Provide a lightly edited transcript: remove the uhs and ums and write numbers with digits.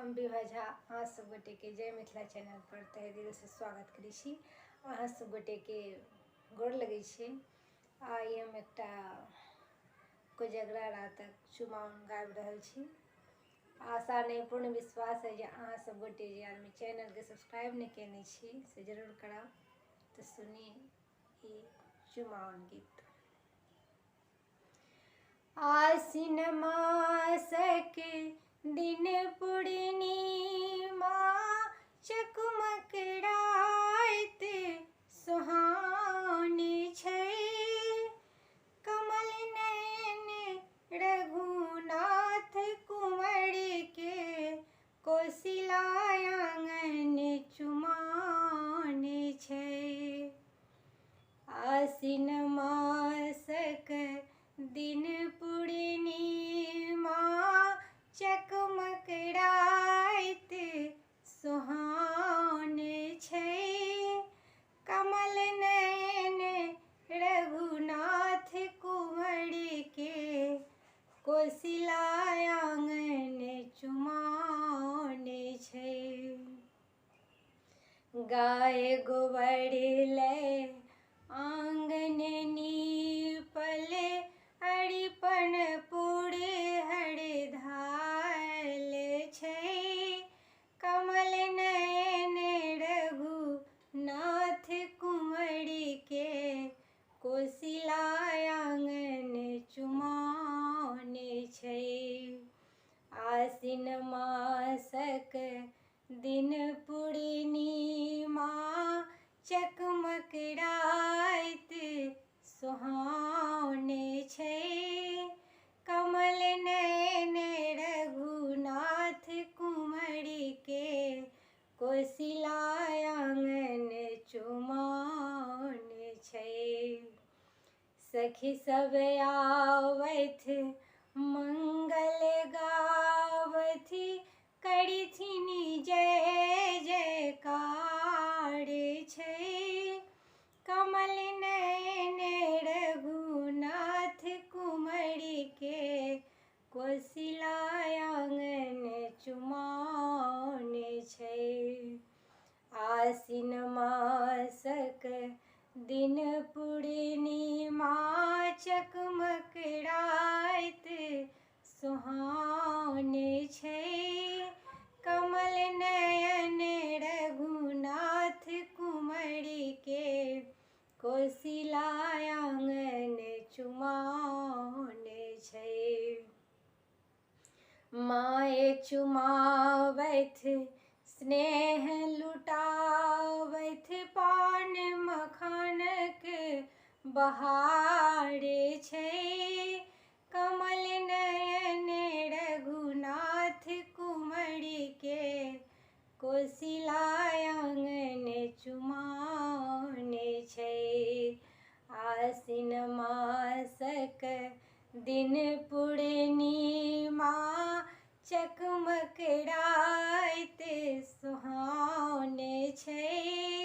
हम विभा झा अहाँ सब गोटे के जय मिथिला चैनल पर तहे दिल से स्वागत करै छी। अहाँ सब गोटे के गोर लगै छी। आई हम एकटा कोजगरा रातक चुमाओन गाबि रहल छी। आशा नहीं पूर्ण विश्वास है जे अहाँ सब गोटे जे आदमी चैनल के सब्सक्राइब नहीं केने छी से जरूर कराब। तो सुनी ई चुमाओन गीत। आसिन मासक दिन पूर्णिमा चकमक रात सुहानी छै। कमल नयन रघुनाथ कुंवर के कोशिला आंगन चुमाओन छै। आसिन मासक दिन पूर्णिमा चकमक रात सुहाओन छै। कमल नयन रघुनाथ कुंवर के कोशिला आंगन चुमाओन छै। गाय गोबर लय आंगन नीपल अरिपन पूरे हरधाल छै। कमल नयन रघुनाथ कुंवर के कोशिला आंगन चुमाओन छै। आसिन मासक दिन पूर्णिमा चकमक रात सुहाओन छै। कमल नयन रघुनाथ कुंवर के कोशिला आंगन चुमाओन छै। सखी सब आवथ मंगल गावथि करिथिन जय जयकार छै। कमल नयन रघुनाथ कुंवर के कोशिला आंगन चुमाओन छै। आसिन मासक दिन पूर्णिमा चकमक रात सुहाओन छै। कमल नयन रघुनाथ कुंवर के कोशिला आंगन चुमाओन छै। माय चुमावथ स्नेह लुटावथ पान मखानक बहार छै। कमल नयन रघुनाथ कुंवर के कोशिला आंगन चुमाओन छै। आसिन मासक दिन पूर्णिमा चकमक रात सुहाओन छै।